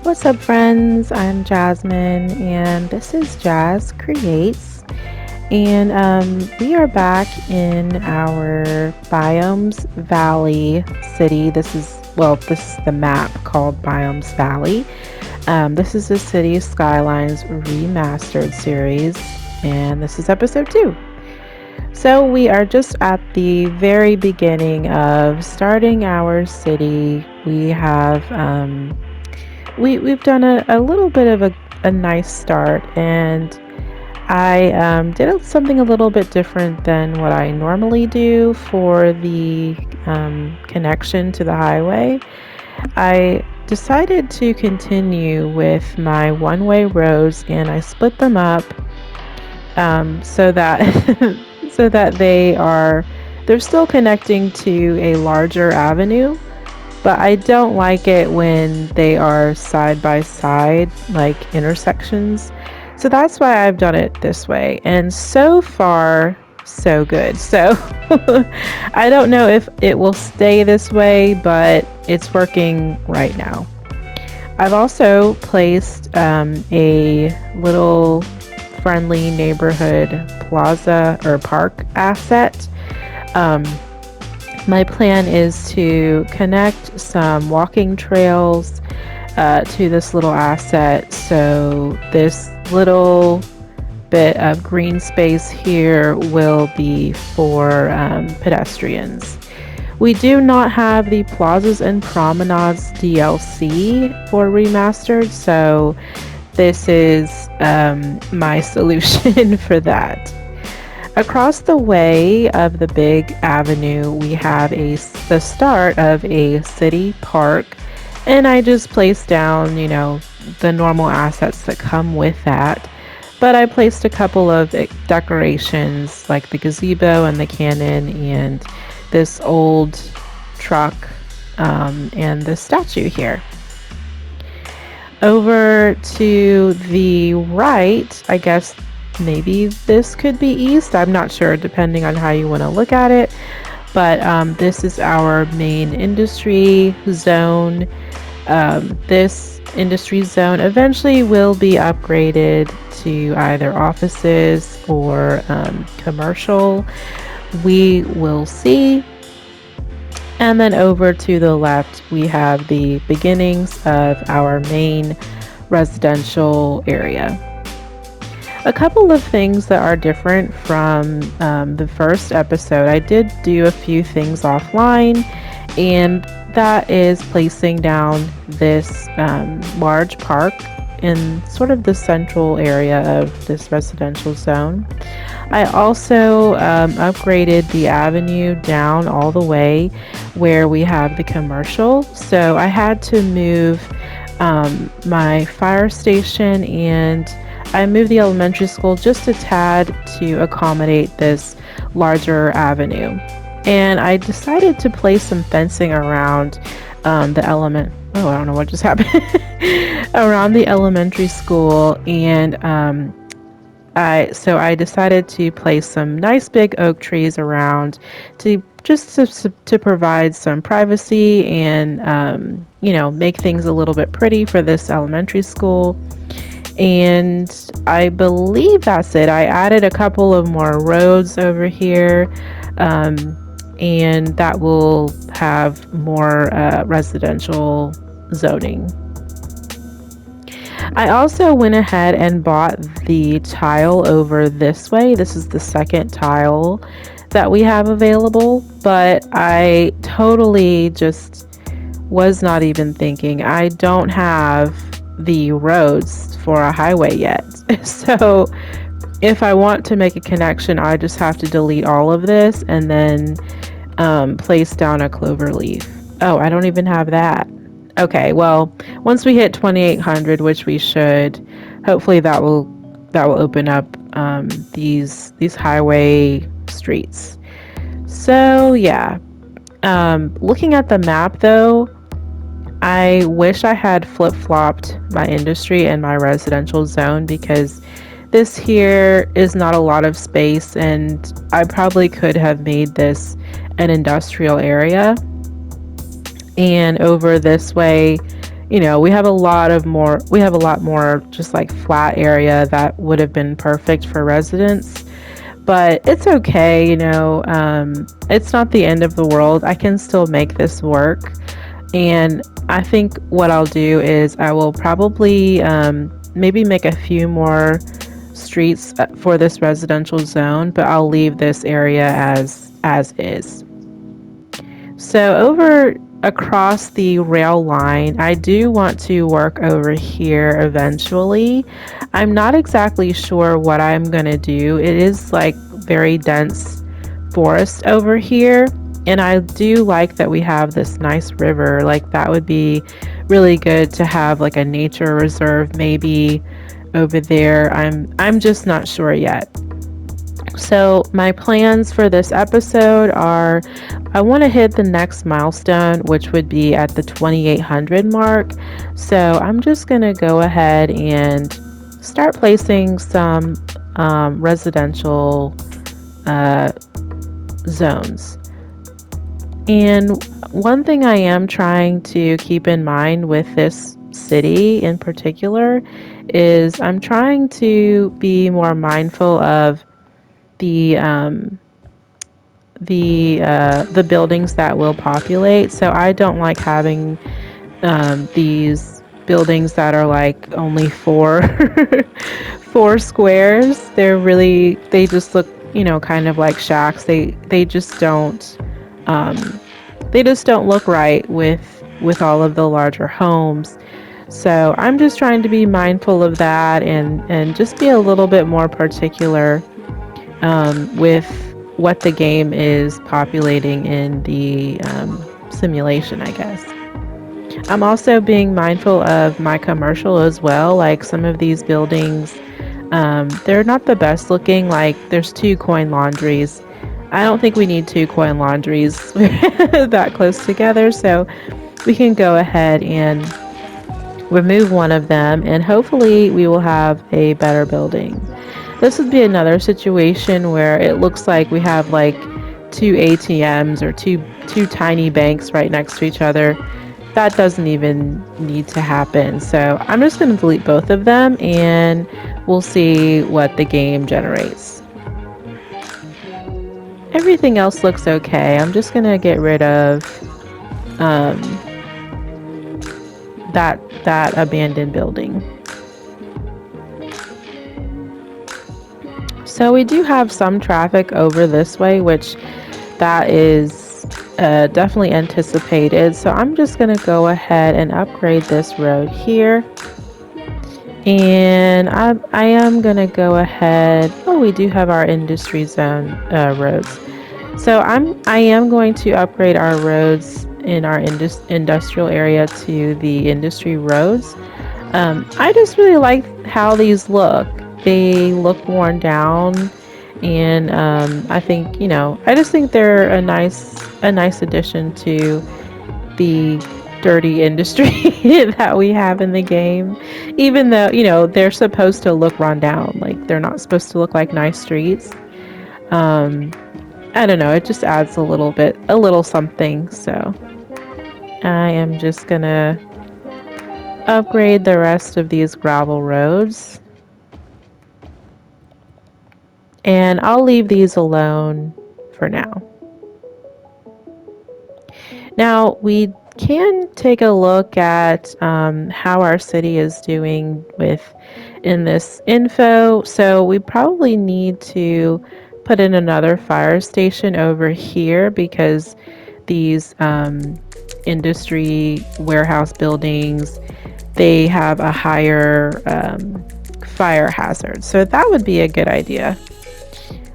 What's up, friends? I'm Jasmine, and this is Jazz Creates. And we are back in our Biomes Valley city. This is the map called Biomes Valley. This is the City Skylines Remastered series, and this is episode 2. So we are just at the very beginning of starting our city. We've done a little bit of a nice start, and I did something a little bit different than what I normally do for the connection to the highway. I decided to continue with my one-way roads, and I split them up so that so that they're still connecting to a larger avenue, but I don't like it when they are side by side, like intersections. So that's why I've done it this way. And so far, so good. So I don't know if it will stay this way, but it's working right now. I've also placed a little friendly neighborhood plaza or park asset. Um, my plan is to connect some walking trails to this little asset. So this little bit of green space here will be for pedestrians. We do not have the Plazas and Promenades DLC for Remastered, so this is my solution for that. Across the way of the big avenue, we have the start of a city park, and I just placed down, the normal assets that come with that. But I placed a couple of decorations like the gazebo and the cannon and this old truck and the statue here. Over to the right, I guess maybe this could be east. I'm not sure, depending on how you want to look at it. But this is our main industry zone. This industry zone eventually will be upgraded to either offices or commercial. We will see. And then over to the left, we have the beginnings of our main residential area. A couple of things that are different from the first episode. I did do a few things offline, and that is placing down this large park in sort of the central area of this residential zone. I also upgraded the avenue down all the way where we have the commercial. So I had to move my fire station, and I moved the elementary school just a tad to accommodate this larger avenue. And I decided to place some fencing around the element. Oh, I don't know what just happened. Around the elementary school, and I decided to place some nice big oak trees around to provide some privacy and make things a little bit pretty for this elementary school. And I believe that's it. I added a couple of more roads over here, and that will have more residential zoning. I also went ahead and bought the tile over this way. This is the second tile that we have available, but I totally just was not even thinking. I don't have the roads for a highway yet. So if I want to make a connection, I just have to delete all of this and then place down a clover leaf. Oh, I don't even have that. Okay, well, once we hit 2800, which we should, hopefully that will open up these highway streets. So yeah, looking at the map though, I wish I had flip-flopped my industry and my residential zone, because this here is not a lot of space, and I probably could have made this an industrial area. And over this way, we have a lot more just like flat area that would have been perfect for residents. But it's okay, it's not the end of the world. I can still make this work. And I think what I'll do is I will probably maybe make a few more streets for this residential zone, but I'll leave this area as is. So over across the rail line, I do want to work over here eventually. I'm not exactly sure what I'm going to do. It is like very dense forest over here. And I do like that we have this nice river. Like that would be really good to have like a nature reserve maybe over there. I'm just not sure yet. So my plans for this episode are I want to hit the next milestone, which would be at the 2800 mark. So I'm just going to go ahead and start placing some residential zones. And one thing I am trying to keep in mind with this city in particular is I'm trying to be more mindful of the the buildings that will populate. So I don't like having these buildings that are like only four squares. They just look, kind of like shacks. They just don't look right with all of the larger homes. So I'm just trying to be mindful of that and just be a little bit more particular with what the game is populating in the simulation, I guess. I'm also being mindful of my commercial as well. Like some of these buildings, they're not the best looking. Like there's 2 coin laundries. I don't think we need 2 coin laundries that close together. So we can go ahead and remove one of them and hopefully we will have a better building. This would be another situation where it looks like we have like 2 ATMs or two tiny banks right next to each other. That doesn't even need to happen. So I'm just going to delete both of them and we'll see what the game generates. Everything else looks okay. I'm just going to get rid of that abandoned building. So we do have some traffic over this way, which that is definitely anticipated. So I'm just going to go ahead and upgrade this road here. And I am going to go ahead. Oh, we do have our industry zone roads. So I am going to upgrade our roads in our industrial area to the industry roads. I just really like how these look. They look worn down, and I think I just think they're a nice addition to the dirty industry that we have in the game. Even though they're supposed to look run down, like they're not supposed to look like nice streets. I don't know. It just adds a little something. So I am just gonna upgrade the rest of these gravel roads. And I'll leave these alone for now. Now we can take a look at how our city is doing in this info. So we probably need to put in another fire station over here because these industry warehouse buildings, they have a higher fire hazard. So that would be a good idea.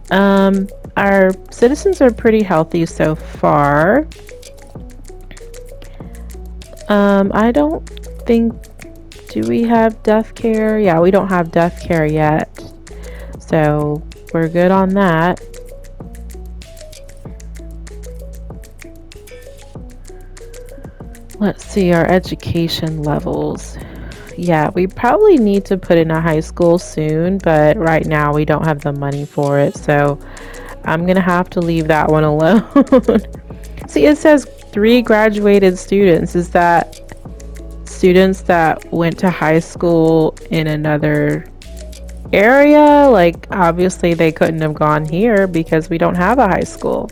Our citizens are pretty healthy so far. I don't think, do we have death care? Yeah, we don't have death care yet. So we're good on that. Let's see our education levels. Yeah, we probably need to put in a high school soon, but right now we don't have the money for it, so I'm gonna have to leave that one alone. See, it says 3 graduated students. Is that students that went to high school in another area, like obviously they couldn't have gone here because we don't have a high school.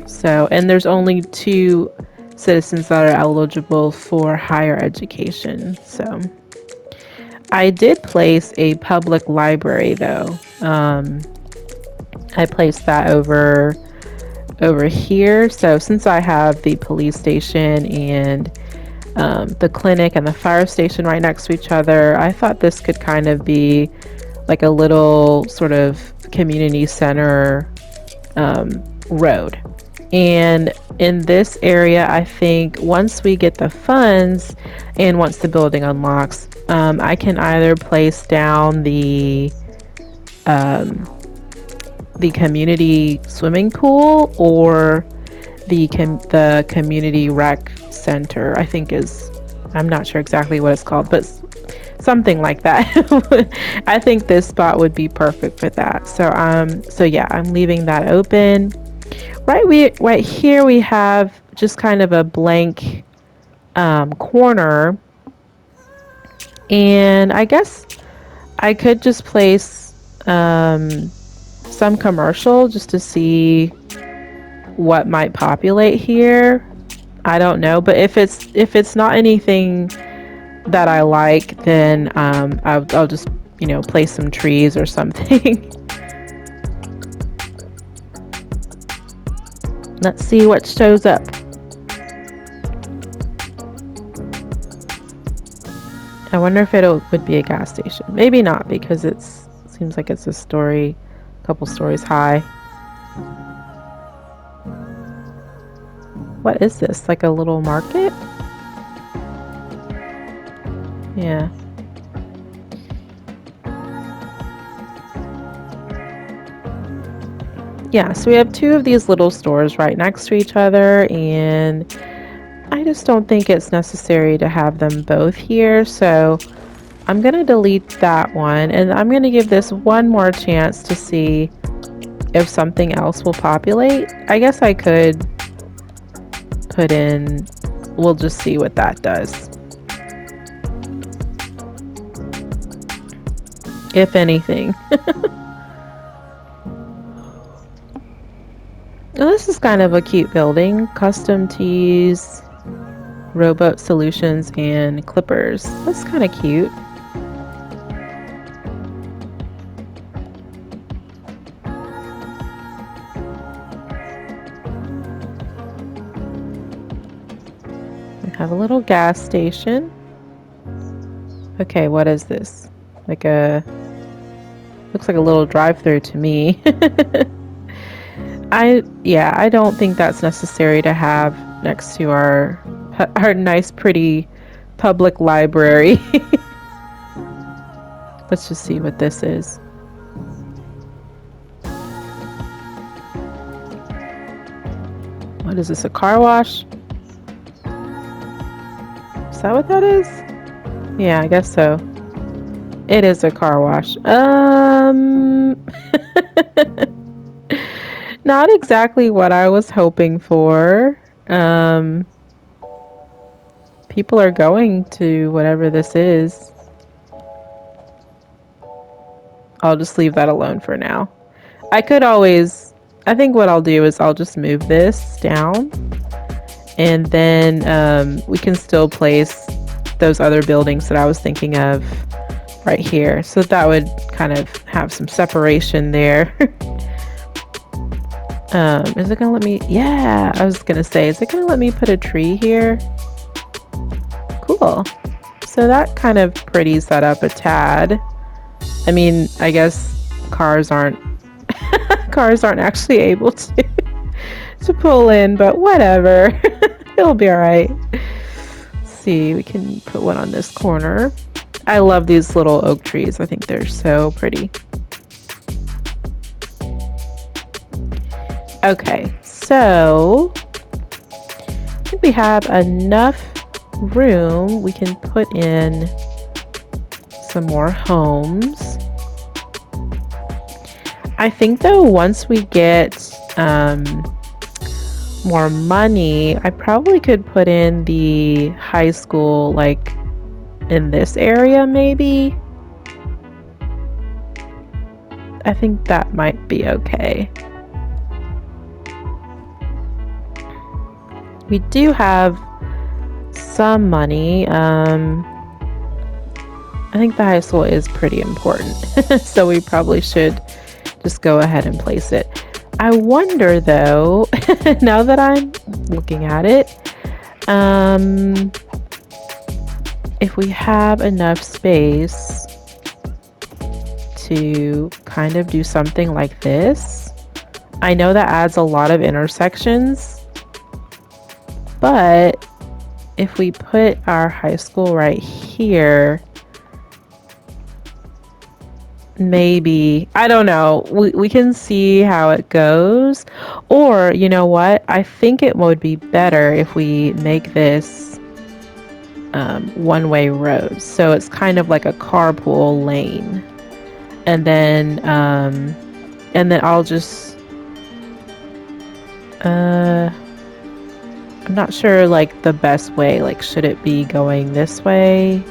So, and there's only 2 citizens that are eligible for higher education. So, I did place a public library though. I placed that over here. So since I have the police station and the clinic and the fire station right next to each other, I thought this could kind of be like a little sort of community center road. And in this area, I think once we get the funds and once the building unlocks, I can either place down the community swimming pool or the community rec center, I think I'm not sure exactly what it's called, but something like that. I think this spot would be perfect for that. So yeah, I'm leaving that open. Right here we have just kind of a blank corner, and I guess I could just place some commercial just to see what might populate here. I don't know, but if it's not anything that I like, then I'll just place some trees or something. Let's see what shows up. I wonder if it would be a gas station. Maybe not, because it seems like it's a couple stories high. What is this? Like a little market? Yeah. Yeah, so we have 2 of these little stores right next to each other, and I just don't think it's necessary to have them both here, so I'm going to delete that one, and I'm going to give this one more chance to see if something else will populate. I guess I could put in, we'll just see what that does. If anything. Well, this is kind of a cute building. Custom tees, rowboat solutions, and clippers. That's kind of cute. We have a little gas station. Okay, what is this? Looks like a little drive-through to me. I don't think that's necessary to have next to our nice pretty public library. Let's just see what this is. What is this, a car wash? Is that what that is? Yeah, I guess so. It is a car wash. Not exactly what I was hoping for. People are going to whatever this is. I'll just leave that alone for now. I think what I'll do is I'll just move this down, and then we can still place those other buildings that I was thinking of right here. So that would kind of have some separation there. Is it gonna let me? Yeah, I was gonna say, is it gonna let me put a tree here? Cool. So that kind of pretties that up a tad. I mean, I guess cars aren't actually able to pull in, but whatever. It'll be all right. Let's see, we can put one on this corner. I love these little oak trees. I think they're so pretty. Okay, so I think we have enough room. We can put in some more homes. I think though, once we get more money, I probably could put in the high school like in this area maybe. I think that might be okay. We do have some money. I think the high school is pretty important, so we probably should just go ahead and place it. I wonder though, now that I'm looking at it, if we have enough space to kind of do something like this. I know that adds a lot of intersections, but if we put our high school right here, maybe, I don't know, we can see how it goes. Or, you know what? I think it would be better if we make this one-way roads. So it's kind of like a carpool lane. And then I'll just I'm not sure like the best way. Like, should it be going this way?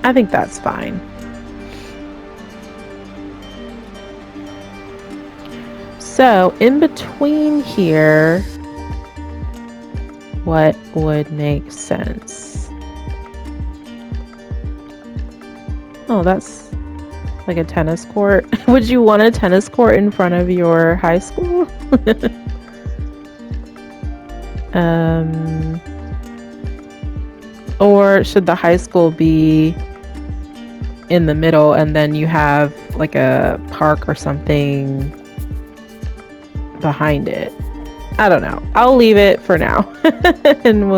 I think that's fine. So in between here, what would make sense? Oh, that's like a tennis court. Would you want a tennis court in front of your high school? Or should the high school be in the middle and then you have like a park or something behind it? I don't know. I'll leave it for now and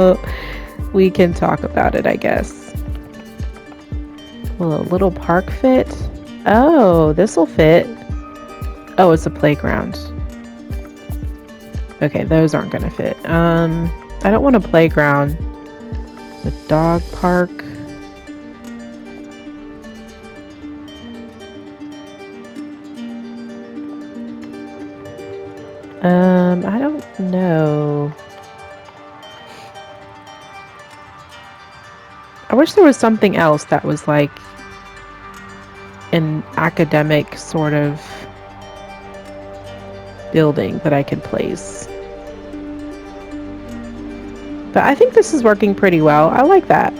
we can talk about it, I guess. Will a little park fit? Oh, this will fit. Oh, it's a playground. Okay, those aren't gonna fit. I don't want a playground. The dog park. I don't know. I wish there was something else that was like an academic sort of building that I could place. But I think this is working pretty well. I like that.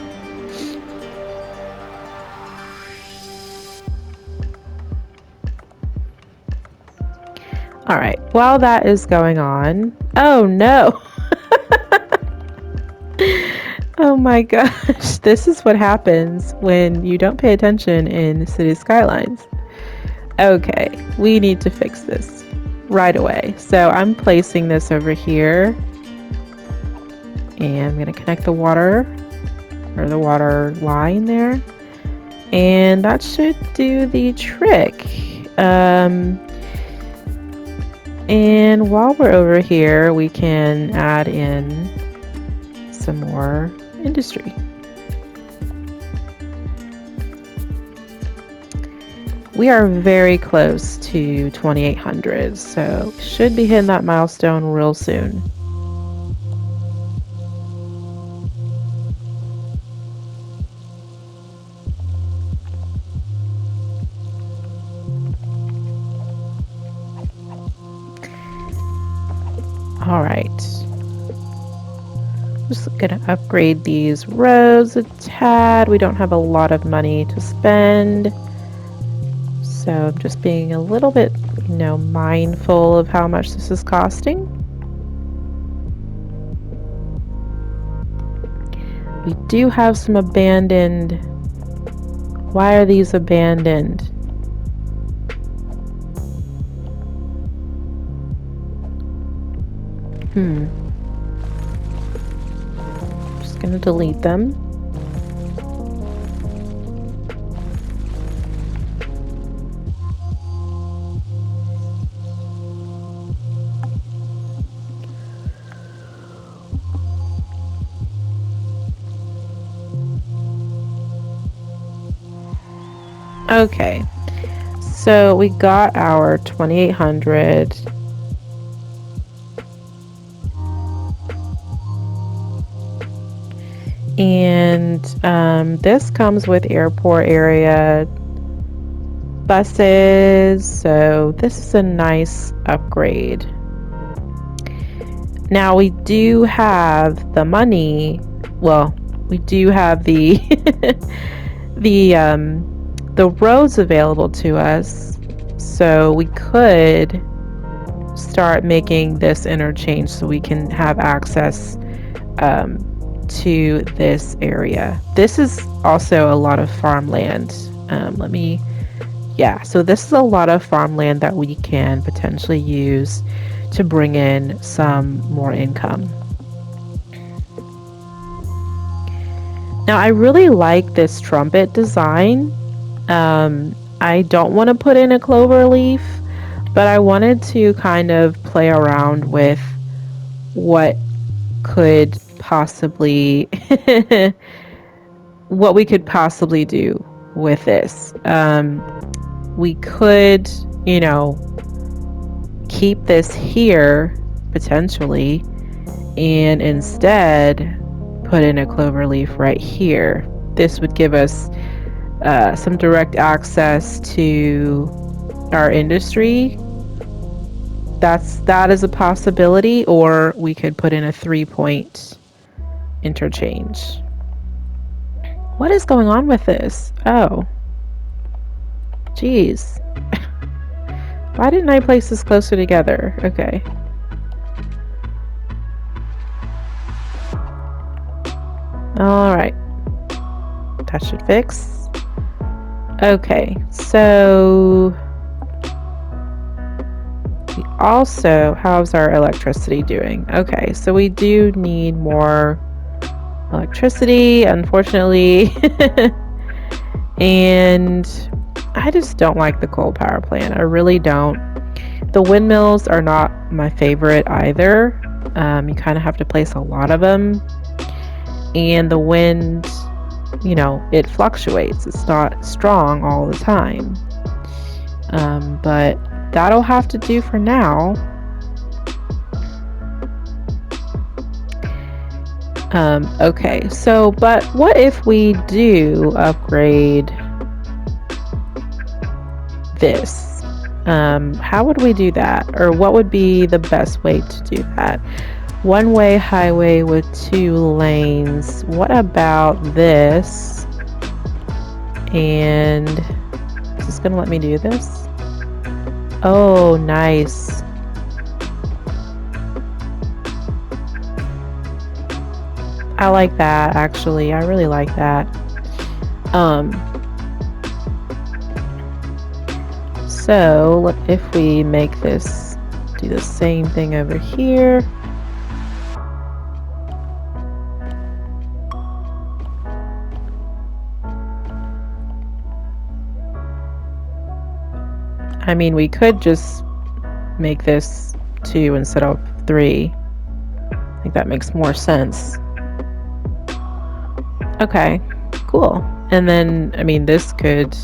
All right, while that is going on, oh no. Oh my gosh, this is what happens when you don't pay attention in City Skylines. Okay, we need to fix this right away. So I'm placing this over here. And I'm going to connect the water, or the water line there. And that should do the trick. And while we're over here, we can add in some more industry. We are very close to 2,800, so should be hitting that milestone real soon. All right. Just gonna upgrade these roads a tad. We don't have a lot of money to spend. So I'm just being a little bit, mindful of how much this is costing. We do have some abandoned. Why are these abandoned? Just gonna delete them. Okay, So we got our 2800. And this comes with airport area buses, so this is a nice upgrade. Now we do have the money. Well, we do have the the roads available to us, so we could start making this interchange so we can have access to this area. This is also a lot of farmland. So this is a lot of farmland that we can potentially use to bring in some more income. Now I really like this trumpet design. I don't want to put in a clover leaf, but I wanted to kind of play around with what could possibly what we could possibly do with this. We could, keep this here potentially and instead put in a clover leaf right here. This would give us some direct access to our industry. That is a possibility, or we could put in a 3-point interchange. What is going on with this? Oh. Jeez. Why didn't I place this closer together? Okay. Alright. That should fix. Okay, so we also, how's our electricity doing? Okay, so we do need more electricity, unfortunately. And I just don't like the coal power plant. I really don't. The windmills are not my favorite either. You kind of have to place a lot of them. And the wind, it fluctuates. It's not strong all the time. But that'll have to do for now. Okay, so, but what if we do upgrade this? How would we do that? Or what would be the best way to do that? One-way highway with 2 lanes. What about this? And is this gonna let me do this? Oh, nice. I like that, actually. I really like that. So if we make this do the same thing over here. I mean, we could just make this 2 instead of 3. I think that makes more sense. Okay, cool. And then, I mean, this could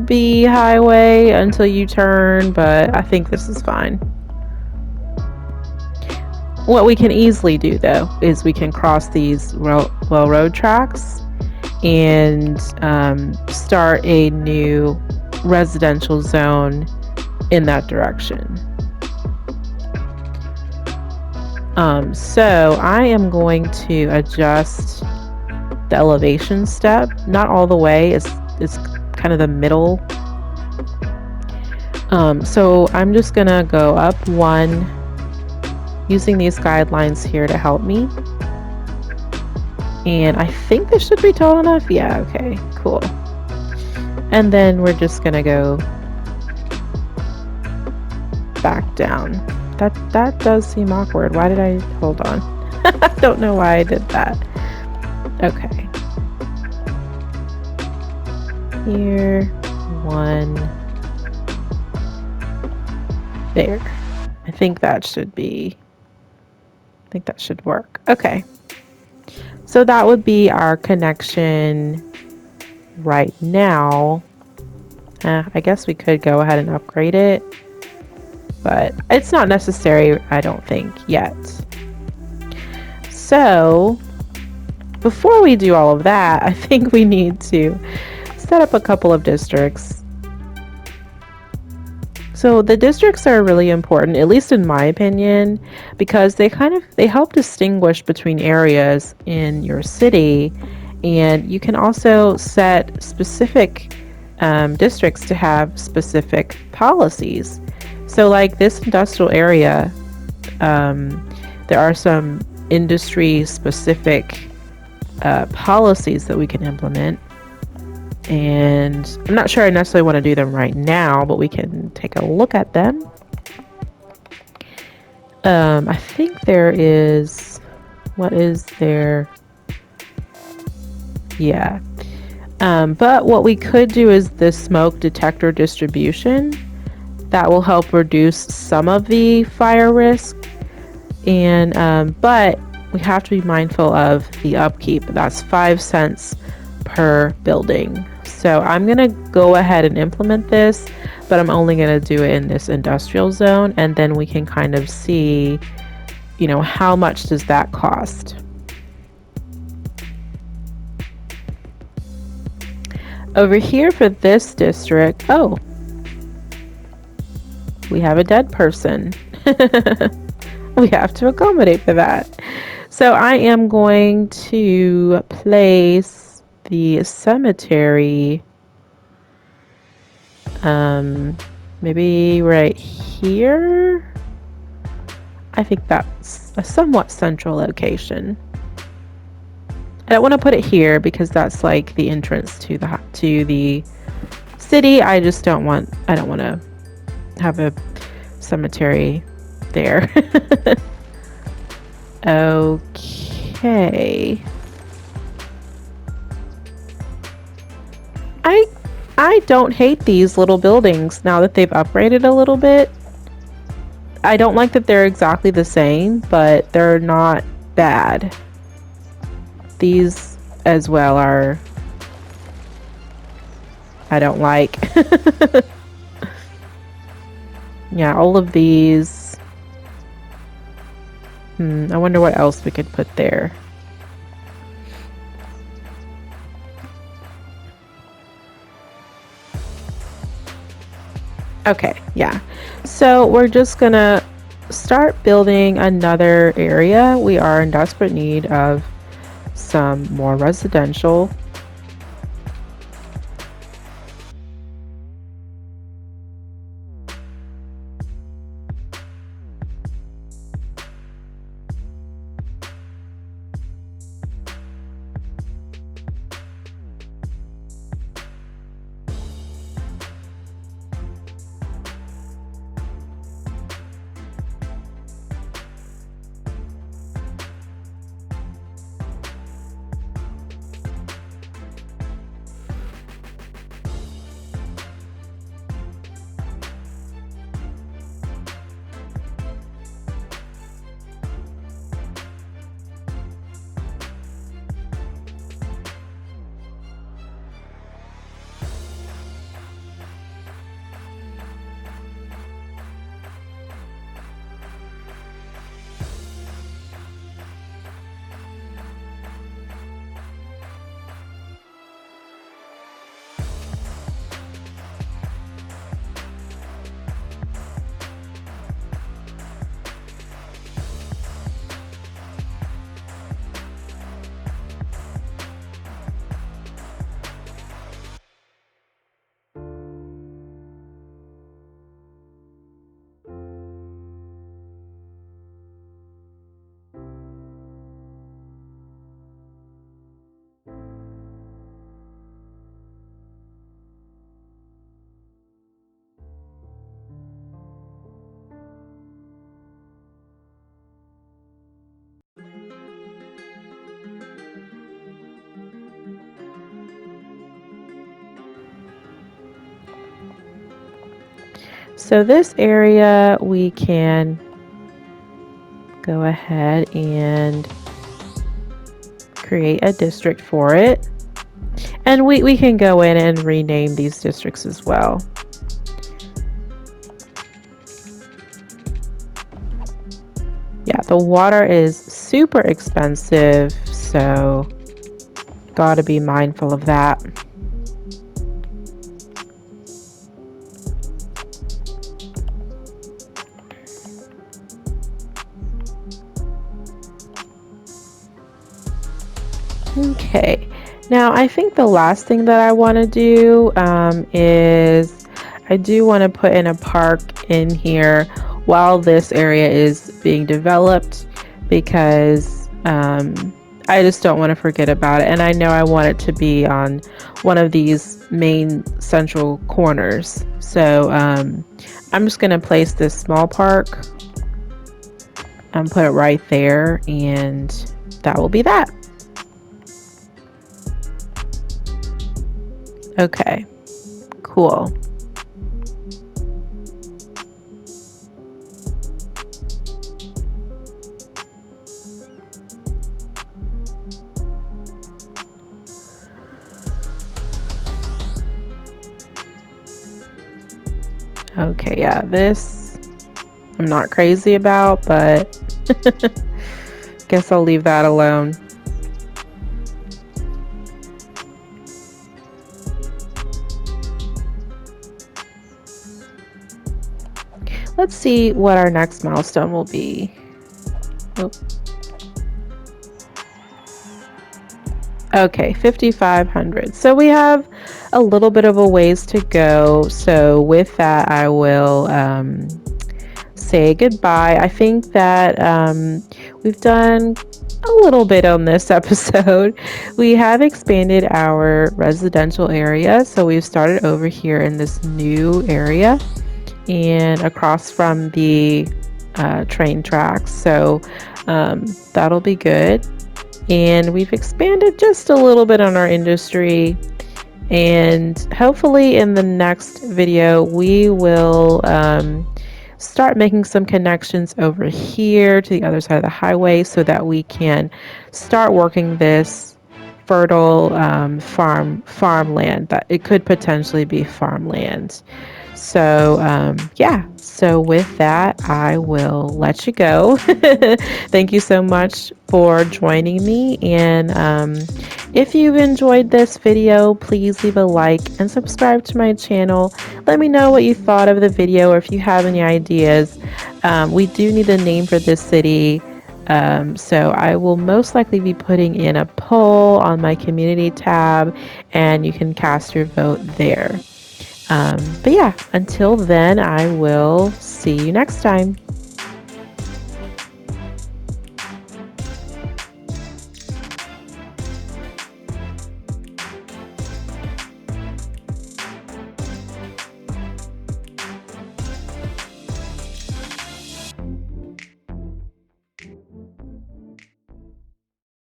be highway until you turn, but I think this is fine. What we can easily do, though, is we can cross these railroad tracks and start a new residential zone in that direction. So I am going to adjust the elevation step, not all the way, it's kind of the middle. So I'm just gonna go up 1 using these guidelines here to help me. And I think this should be tall enough. Yeah, okay, cool. And then we're just gonna go back down. That does seem awkward. Why did I hold on? I don't know why I did that. Okay. Here, 1. There. I think that should work. Okay. So that would be our connection right now. I guess we could go ahead and upgrade it, but it's not necessary, I don't think, yet. So before we do all of that, I think we need to set up a couple of districts. So the districts are really important, at least in my opinion, because they help distinguish between areas in your city, and you can also set specific districts to have specific policies. So like this industrial area, there are some industry specific policies that we can implement. And I'm not sure I necessarily want to do them right now, but we can take a look at them. I think there is, what is there? Yeah. But what we could do is this smoke detector distribution. That will help reduce some of the fire risk. And, but we have to be mindful of the upkeep. That's 5 cents per building. So I'm going to go ahead and implement this, but I'm only going to do it in this industrial zone, and then we can kind of see, you know, how much does that cost. Over here for this district, oh, we have a dead person. We have to accommodate for that. So I am going to place the cemetery maybe right here. I think that's a somewhat central location. I don't want to put it here because that's like the entrance to the city. I don't want to have a cemetery there. Okay. I don't hate these little buildings now that they've upgraded a little bit. I don't like that they're exactly the same, but they're not bad. These as well are, I don't like. Yeah, all of these. I wonder what else we could put there. Okay, yeah. So we're just gonna start building another area. We are in desperate need of some more residential. So this area, we can go ahead and create a district for it. And we can go in and rename these districts as well. Yeah, the water is super expensive, so gotta be mindful of that. Okay, now I think the last thing that I want to do is I do want to put in a park in here while this area is being developed, because I just don't want to forget about it, and I know I want it to be on one of these main central corners. So I'm just going to place this small park and put it right there, and that will be that. Okay, cool. Okay, yeah, this I'm not crazy about, but guess I'll leave that alone. Let's see what our next milestone will be. Oh. Okay, 5,500. So we have a little bit of a ways to go. So with that, I will say goodbye. I think that we've done a little bit on this episode. We have expanded our residential area. So we've started over here in this new area and across from the train tracks. So that'll be good. And we've expanded just a little bit on our industry. And hopefully in the next video, we will start making some connections over here to the other side of the highway so that we can start working this fertile farmland, that it could potentially be farmland. So yeah, so with that, I will let you go. Thank you so much for joining me, and if you've enjoyed this video, please leave a like and subscribe to my channel. Let me know what you thought of the video, or if you have any ideas. We do need a name for this city. So I will most likely be putting in a poll on my community tab, and you can cast your vote there. But yeah, until then, I will see you next time.